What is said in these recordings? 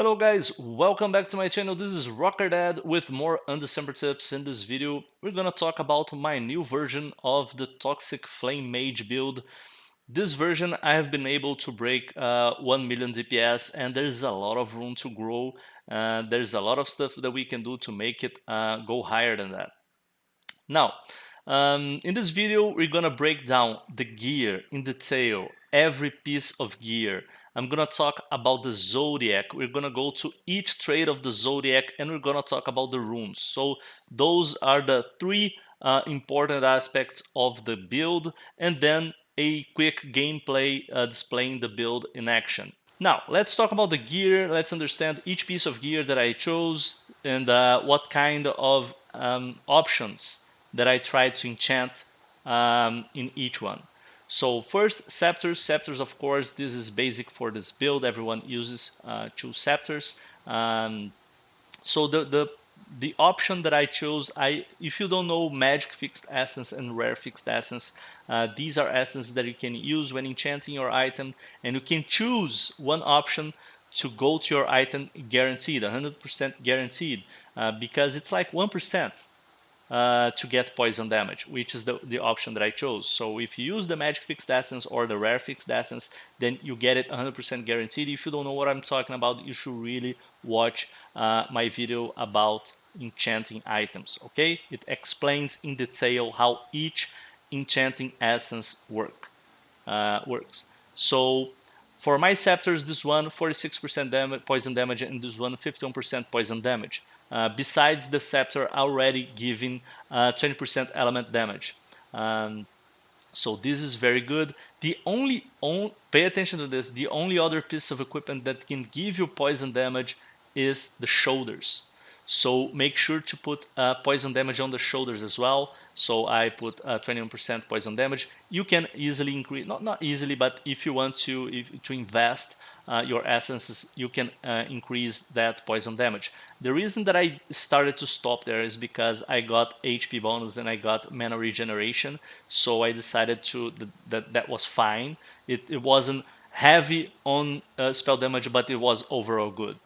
Hello guys, welcome back to my channel. This is Rockerdad with more Undecember tips. In this video, we're gonna talk about my new version of the Toxic Flame Mage build. This version, I have been able to break 1 million DPS, and there's a lot of room to grow. There's a lot of stuff that we can do to make it go higher than that. Now, in this video, we're gonna break down the gear in detail, every piece of gear. I'm gonna talk about the Zodiac. We're gonna go to each trait of the Zodiac, and we're gonna talk about the runes. So those are the three important aspects of the build, and then a quick gameplay displaying the build in action. Now, let's talk about the gear. Let's understand each piece of gear that I chose and what kind of options that I tried to enchant in each one. So first, scepters. Scepters, of course, this is basic for this build. Everyone uses two scepters. So the option that I chose, if you don't know magic fixed essence and rare fixed essence, these are essences that you can use when enchanting your item, and you can choose one option to go to your item guaranteed, 100% guaranteed, because it's like 1% to get poison damage, which is the option that I chose. So if you use the magic fixed essence or the rare fixed essence, then you get it 100% guaranteed. If you don't know what I'm talking about, you should really watch my video about enchanting items, okay? It explains in detail how each enchanting essence works. So for my scepters, this one 46% poison damage, and this one 51% poison damage. Besides the scepter already giving 20% element damage. So this is very good. Pay attention to this, the only other piece of equipment that can give you poison damage is the shoulders. So make sure to put poison damage on the shoulders as well. So I put 21% poison damage. You can easily increase, not easily, but if you want to invest your essences, you can increase that poison damage. The reason that I started to stop there is because I got HP bonus and I got mana regeneration. So I decided that was fine. It wasn't heavy on spell damage, but it was overall good.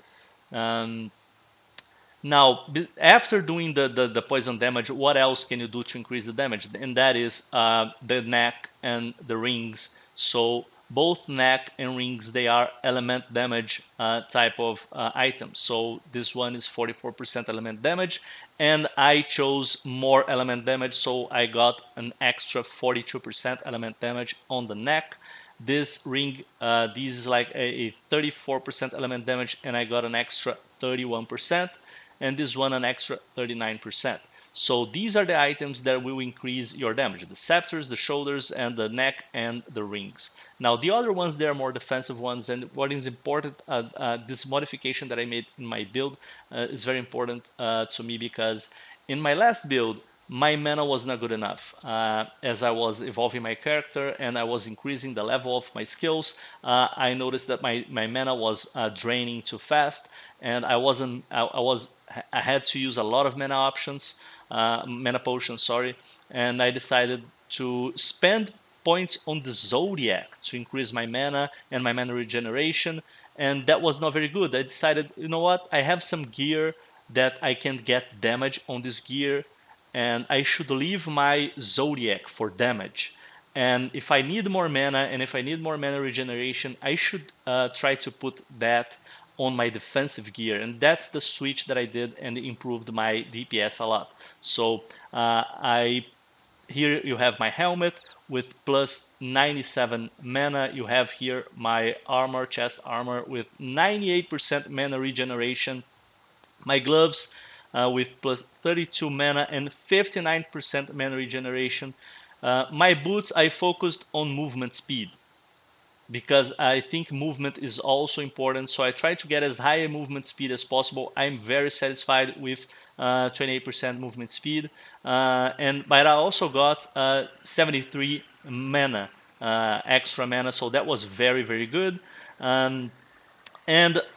Now, after doing the poison damage, what else can you do to increase the damage? And that is the neck and the rings. So both neck and rings, they are element damage type of items. So this one is 44% element damage, and I chose more element damage, so I got an extra 42% element damage on the neck. This ring, this is like a 34% element damage, and I got an extra 31%. And this one an extra 39%. So these are the items that will increase your damage: the scepters, the shoulders, and the neck, and the rings. Now the other ones, they are more defensive ones, and what is important, this modification that I made in my build is very important to me, because in my last build, my mana was not good enough. As I was evolving my character and I was increasing the level of my skills, I noticed that my mana was draining too fast, and I had to use a lot of mana options, mana potions, sorry, and I decided to spend points on the Zodiac to increase my mana and my mana regeneration, and that was not very good. I decided, you know what, I have some gear that I can get damage on this gear, and I should leave my Zodiac for damage. And if I need more mana and if I need more mana regeneration, I should try to put that on my defensive gear, and that's the switch that I did, and improved my DPS a lot. So here you have my helmet with plus 97 mana. You have here my armor, chest armor, with 98% mana regeneration. My gloves with plus 32 mana and 59% mana regeneration. My boots, I focused on movement speed, because I think movement is also important. So I try to get as high a movement speed as possible. I'm very satisfied with 28% movement speed, but I also got 73 mana, extra mana, so that was very, very good. And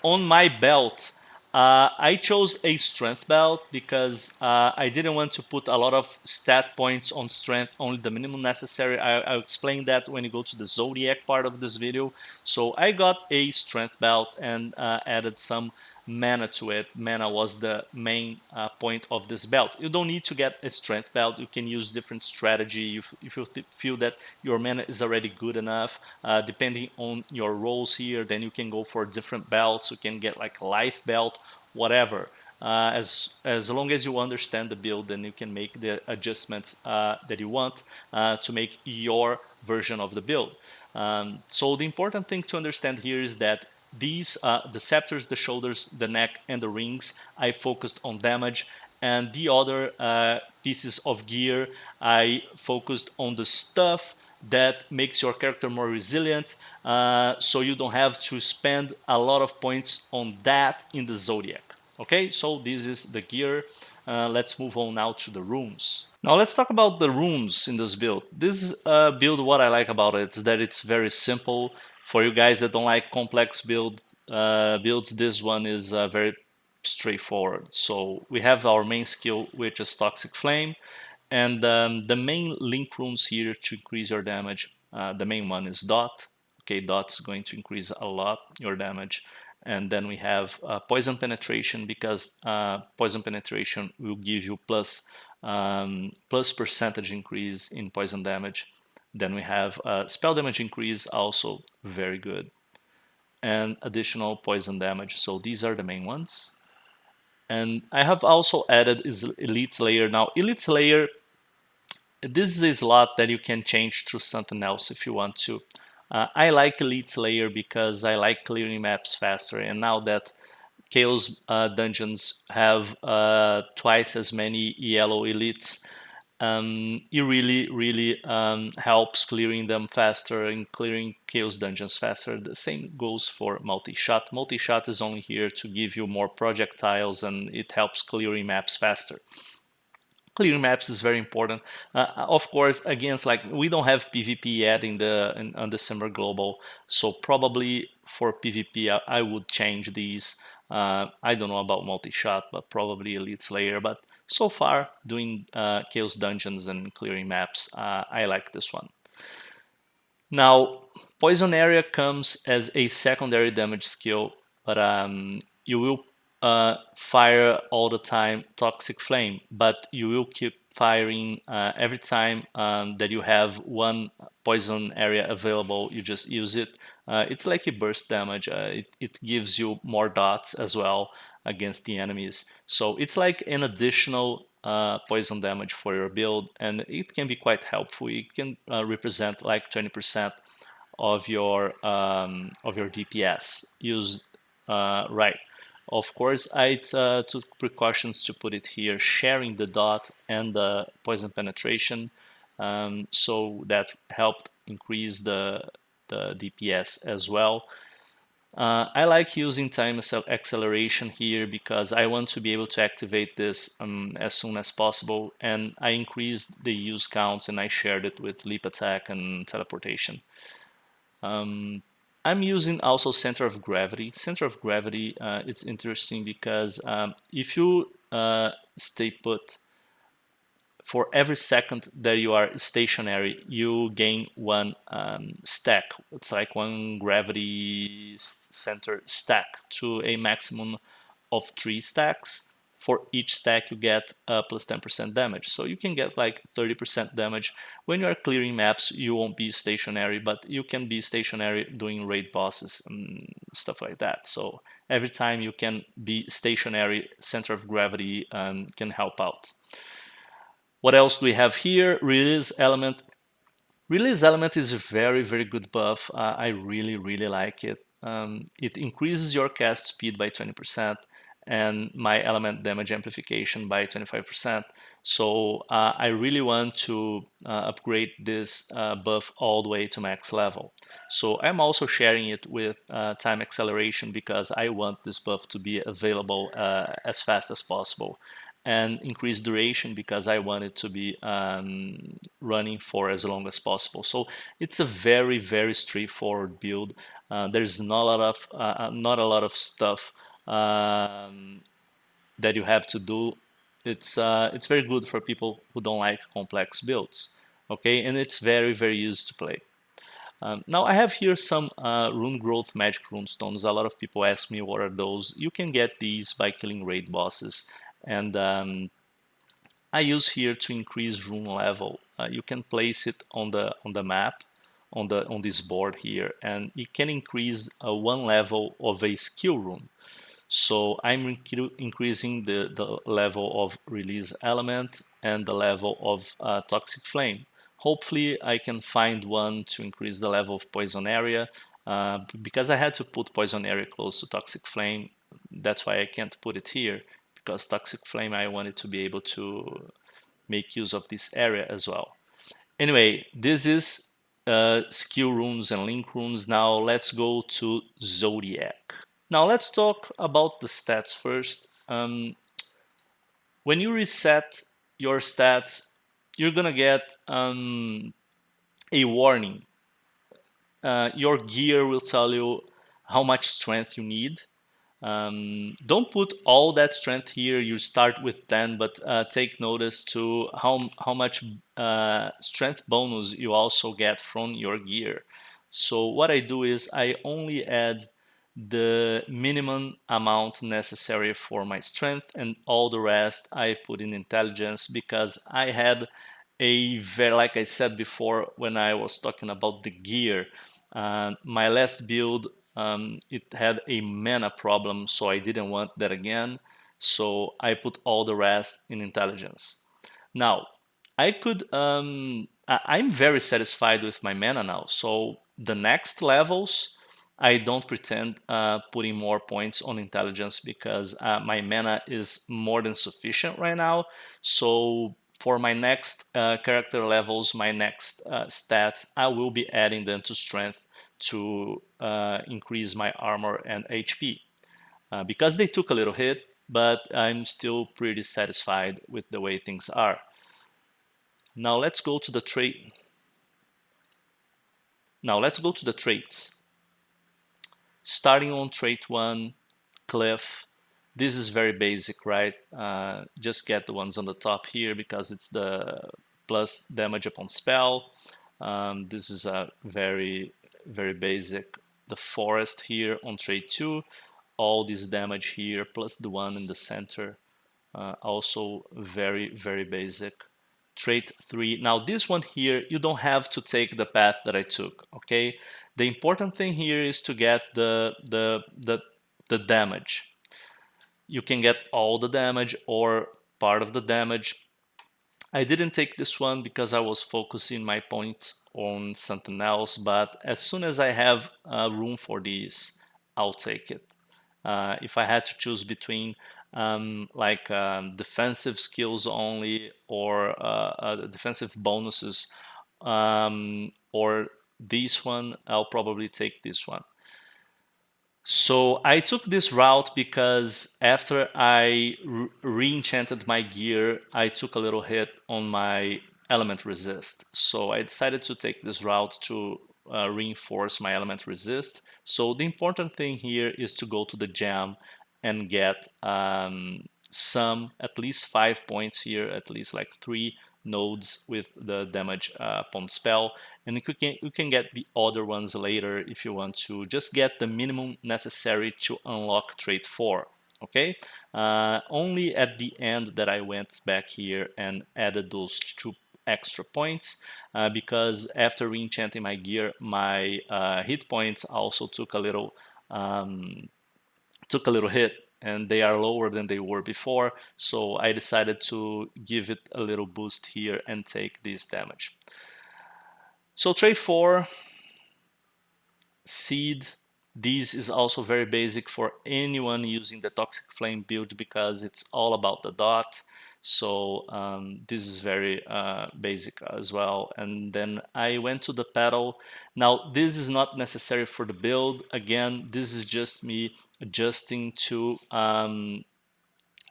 on my belt, I chose a strength belt because I didn't want to put a lot of stat points on strength, only the minimum necessary. I'll explain that when you go to the Zodiac part of this video. So I got a strength belt and added some mana to it. Mana was the main point of this belt. You don't need to get a strength belt. You can use different strategy if you feel that your mana is already good enough. Depending on your roles here, then you can go for different belts. You can get like life belt, whatever. As long as you understand the build, then you can make the adjustments that you want to make your version of the build. So the important thing to understand here is that these, the scepters, the shoulders, the neck, and the rings, I focused on damage, and the other pieces of gear, I focused on the stuff that makes your character more resilient, so you don't have to spend a lot of points on that in the Zodiac. Okay, so this is the gear. Let's move on now to the runes. Now let's talk about the runes in this build. This build, what I like about it is that it's very simple. For you guys that don't like complex builds, this one is very straightforward. So we have our main skill, which is Toxic Flame, and the main link runes here to increase your damage. The main one is Dot. Okay, Dot's going to increase a lot your damage. And then we have Poison Penetration, because Poison Penetration will give you plus percentage increase in poison damage. Then we have spell damage increase, also very good, and additional poison damage. So these are the main ones. And I have also added is Elite Slayer. Now Elite Slayer, this is a slot that you can change to something else if you want to. I like Elite Slayer because I like clearing maps faster, and now that Chaos dungeons have twice as many yellow elites, it really helps clearing them faster and clearing Chaos dungeons faster. The same goes for multi-shot. Multi-shot is only here to give you more projectiles, and it helps clearing maps faster. Clearing maps is very important. Of course, against, like, we don't have PvP yet in Undecember global, so probably for PvP I would change these. I don't know about multi-shot, but probably Elite Slayer. But so far, doing Chaos dungeons and clearing maps, I like this one. Now, Poison Area comes as a secondary damage skill, but you will fire all the time Toxic Flame, but you will keep firing every time that you have one Poison Area available. You just use it. It's like a burst damage. It gives you more dots as well against the enemies. So it's like an additional poison damage for your build, and it can be quite helpful. It can represent like 20% of your DPS used right. Of course, I took precautions to put it here, sharing the dot and the poison penetration, so that helped increase the DPS as well. I like using time acceleration here because I want to be able to activate this as soon as possible, and I increased the use counts and I shared it with leap attack and teleportation. I'm using also center of gravity. Center of gravity, it's interesting because if you stay put, for every second that you are stationary, you gain one stack. It's like one gravity center stack to a maximum of 3 stacks. For each stack, you get plus 10% damage. So you can get like 30% damage. When you are clearing maps, you won't be stationary, but you can be stationary doing raid bosses and stuff like that. So every time you can be stationary, center of gravity can help out. What else do we have here? Release element. Release element is a very good buff. I really like it. It increases your cast speed by 20% and my element damage amplification by 25%. So I really want to upgrade this buff all the way to max level. So I'm also sharing it with time acceleration because I want this buff to be available as fast as possible, and increase duration because I want it to be running for as long as possible. So it's a very straightforward build. There's not a lot of stuff that you have to do. It's very good for people who don't like complex builds. Okay, and it's very easy to play. Now I have here some rune growth magic rune stones. A lot of people ask me what are those. You can get these by killing raid bosses, and I use here to increase rune level. You can place it on the map, on this board here, and you can increase one level of a skill rune. So I'm increasing the level of release element and the level of toxic flame. Hopefully I can find one to increase the level of poison area. Because I had to put poison area close to toxic flame, that's why I can't put it here, because toxic flame I wanted to be able to make use of this area as well. Anyway, this is skill runes and link runes. Now let's go to Zodiac. Now let's talk about the stats first. When you reset your stats, you're gonna get a warning. Your gear will tell you how much strength you need. Don't put all that strength here. You start with 10, but take notice to how much strength bonus you also get from your gear. So what I do is I only add the minimum amount necessary for my strength, and all the rest I put in intelligence, because I had a very, like I said before when I was talking about the gear, my last build, it had a mana problem, so I didn't want that again. So I put all the rest in intelligence. Now, I'm very satisfied with my mana now. So the next levels, I don't pretend putting more points on intelligence, because my mana is more than sufficient right now. So for my next character levels, my next stats, I will be adding them to strength to increase my armor and HP. Because they took a little hit, but I'm still pretty satisfied with the way things are. Now let's go to the trait. Now let's go to the traits. Starting on trait 1, Cliff. This is very basic, right? Just get the ones on the top here because it's the plus damage upon spell. This is a very basic. The forest here on trait 2, all this damage here plus the one in the center. Also very basic. Trait 3. Now this one here, you don't have to take the path that I took, okay? The important thing here is to get the damage. You can get all the damage or part of the damage. I didn't take this one because I was focusing my points on something else, but as soon as I have room for these, I'll take it. If I had to choose between defensive skills only, or defensive bonuses, or this one, I'll probably take this one. So I took this route because after I re-enchanted my gear, I took a little hit on my element resist. So I decided to take this route to reinforce my element resist. So the important thing here is to go to the gem and get at least 5 points here, at least like 3 nodes with the damage upon spell, and you can get the other ones later if you want to. Just get the minimum necessary to unlock trait 4. Okay, only at the end that I went back here and added those 2 extra points, because after re-enchanting my gear, my hit points also took a little hit, and they are lower than they were before, so I decided to give it a little boost here and take this damage. So trait 4, Seed. This is also very basic for anyone using the Toxic Flame build because it's all about the dot. So this is very basic as well. And then I went to the pedal. Now this is not necessary for the build. Again, this is just me adjusting to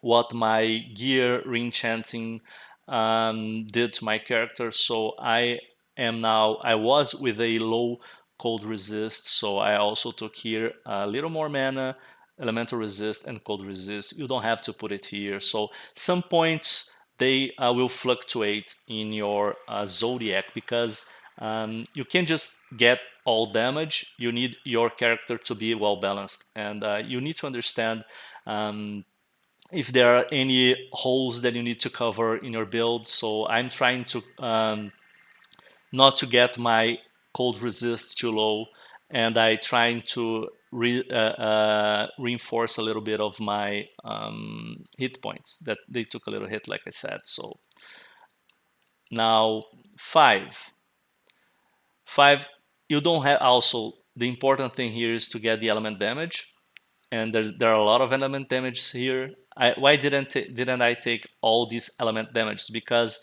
what my gear re-enchanting did to my character. So I was with a low cold resist, so I also took here a little more mana, elemental resist and cold resist. You don't have to put it here. So some points, they will fluctuate in your Zodiac, because You can't just get all damage. You need your character to be well balanced, and you need to understand if there are any holes that you need to cover in your build. So I'm trying to not to get my cold resist too low, and I trying to reinforce a little bit of my hit points that they took a little hit, like I said. So now 5, you don't have. Also, the important thing here is to get the element damage, and there are a lot of element damage here. Why didn't I take all these element damages? Because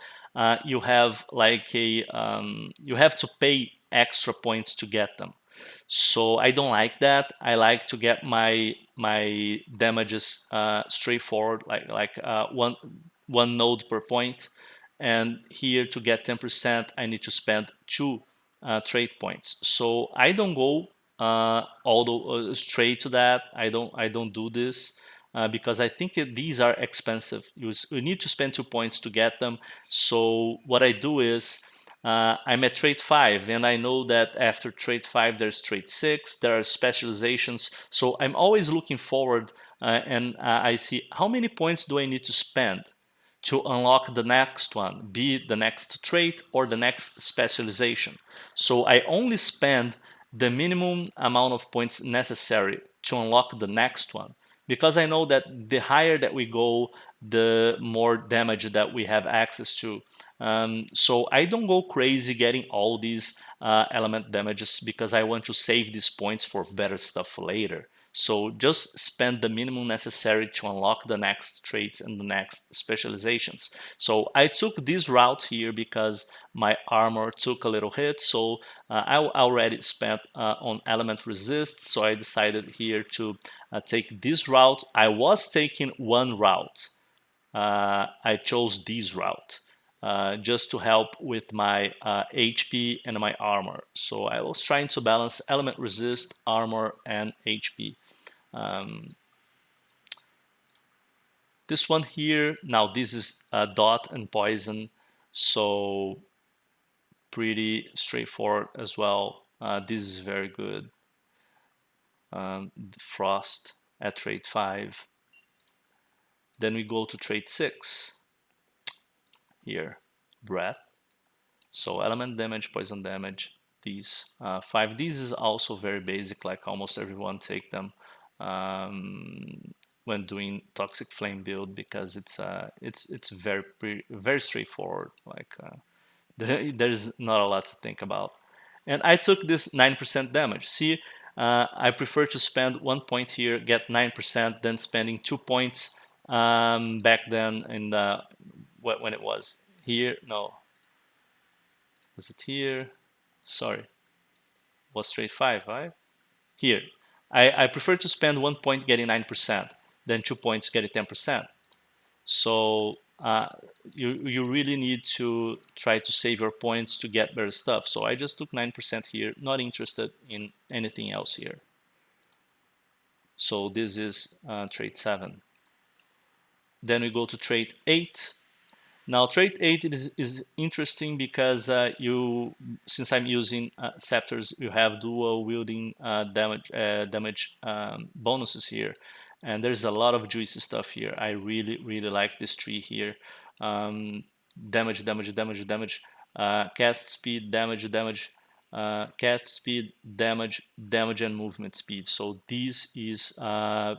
you have like you have to pay extra points to get them. So I don't like that. I like to get my damages straightforward, like one node per point. And here to get 10%, I need to spend 2 trade points. So I don't go straight to that. I don't do this because I think these are expensive. You need to spend 2 points to get them. So what I do is I'm at trade 5, and I know that after trade 5 there's trade 6. There are specializations. So I'm always looking forward, and I see how many points do I need to spend to unlock the next one, be it the next trait or the next specialization. So I only spend the minimum amount of points necessary to unlock the next one, because I know that the higher that we go, the more damage that we have access to. So I don't go crazy getting all these element damages, because I want to save these points for better stuff later. So just spend the minimum necessary to unlock the next traits and the next specializations. So I took this route here because my armor took a little hit. So I already spent on element resist. So I decided here to take this route. I was taking one route. I chose this route just to help with my HP and my armor. So I was trying to balance element resist, armor, and HP. This one here, now this is dot and poison, so pretty straightforward as well. This is very good. Frost at trade 5. Then we go to trade 6 here, breath. So element damage, poison damage, these 5. These is also very basic, like almost everyone take them when doing toxic flame build, because it's very straightforward. Like there's not a lot to think about. And I took this 9% damage. See, I prefer to spend 1 point here, get 9%, than spending 2 points back then in when it was here. No, was it here? Sorry, was straight 5, right? Here, I prefer to spend 1 point getting 9% than 2 points getting 10%. So you really need to try to save your points to get better stuff. So I just took 9% here, not interested in anything else here. So this is trait 7. Then we go to trait 8. Now trait 8 is interesting because since I'm using scepters, you have dual wielding damage bonuses here, and there's a lot of juicy stuff here. I really like this tree here. Damage, cast speed, damage, cast speed, damage, and movement speed. So this is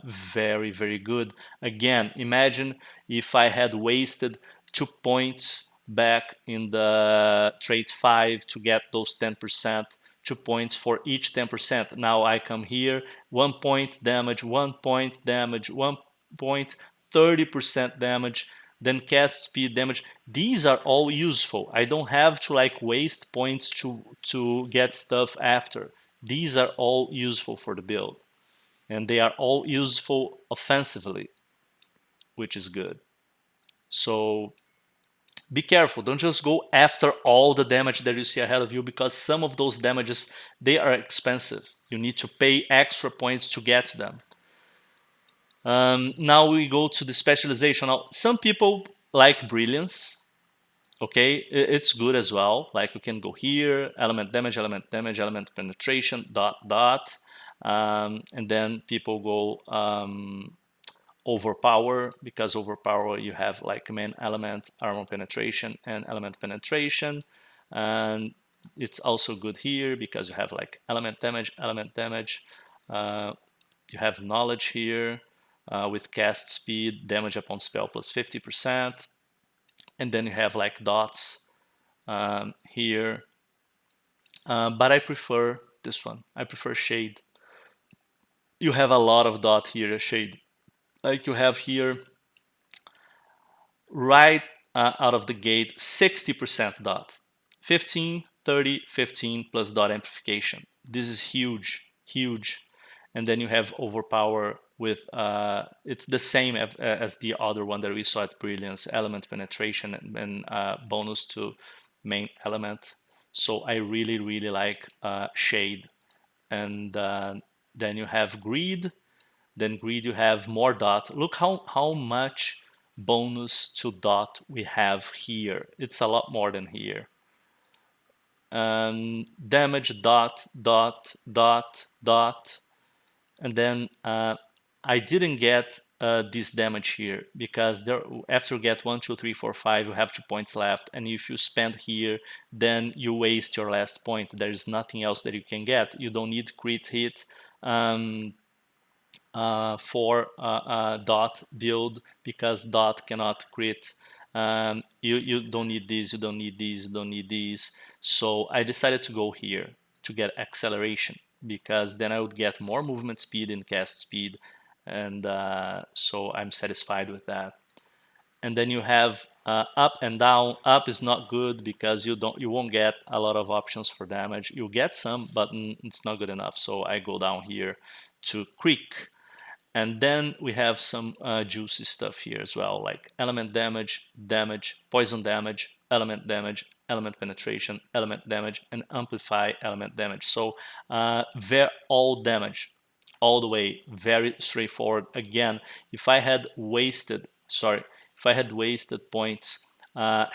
very good. Again, imagine if I had wasted 2 points back in the trait 5 to get those 10%, 2 points for each 10%. Now I come here, 1 point damage, 1 point damage, 1 point, 30% damage, then cast speed damage. These are all useful. I don't have to like waste points to get stuff after. These are all useful for the build, and they are all useful offensively, which is good. So be careful. Don't just go after all the damage that you see ahead of you, because some of those damages, they are expensive. You need to pay extra points to get to them. Now we go to the specialization. Now, some people like brilliance. Okay, it's good as well. Like we can go here, element damage, element damage, element penetration, dot, dot. And then people go overpower, because overpower you have like main element, armor penetration, and element penetration. And it's also good here because you have like element damage, element damage. You have knowledge here with cast speed, damage upon spell plus 50%. And then you have like dots here. But I prefer this one. I prefer shade. You have a lot of dot here, shade. Like you have here, right out of the gate, 60% dot. 15, 30, 15 plus dot amplification. This is huge, huge. And then you have overpower with, it's the same as the other one that we saw at Brilliance, element penetration and bonus to main element. So I really, really like shade. And then you have greed. Then greed, you have more dot. Look how much bonus to dot we have here. It's a lot more than here. Damage dot, dot, dot, dot. And then I didn't get this damage here because there, after you get 1, 2, 3, 4, 5, you have 2 points left. And if you spend here, then you waste your last point. There is nothing else that you can get. You don't need crit hit. For dot build because dot cannot crit. You don't need these, you don't need these, you don't need these. So I decided to go here to get acceleration because then I would get more movement speed and cast speed, and so I'm satisfied with that. And then you have up and down. Up is not good because you won't get a lot of options for damage. You get some, but it's not good enough. So I go down here to creek. And then we have some juicy stuff here as well, like element damage, damage, poison damage, element penetration, element damage, and amplify element damage. So all damage, all the way, very straightforward. Again, if I had wasted points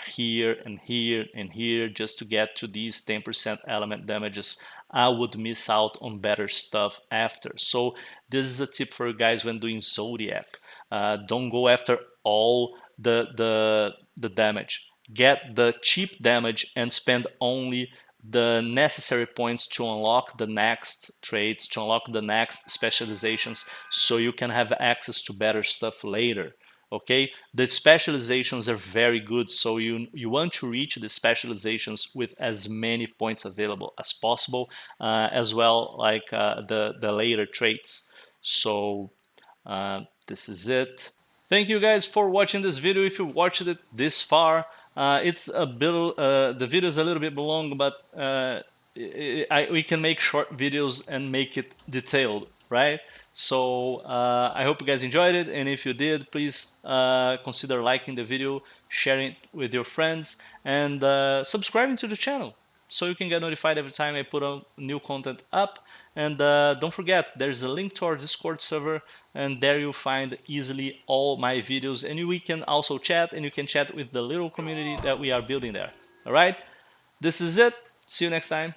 here and here and here just to get to these 10% element damages, I would miss out on better stuff after. So this is a tip for you guys when doing Zodiac. Don't go after all the damage. Get the cheap damage and spend only the necessary points to unlock the next traits, to unlock the next specializations, so you can have access to better stuff later. Okay, the specializations are very good, so you want to reach the specializations with as many points available as possible, as well like the later traits. So this is it. Thank you guys for watching this video. If you watched it this far, it's a bit the video is a little bit long, but we can make short videos and make it detailed, right? So I hope you guys enjoyed it, and if you did, please consider liking the video, sharing it with your friends, and subscribing to the channel so you can get notified every time I put a new content up. And don't forget, there's a link to our Discord server, and there you'll find easily all my videos, and we can also chat, and you can chat with the little community that we are building there. All right, this is it. See you next time.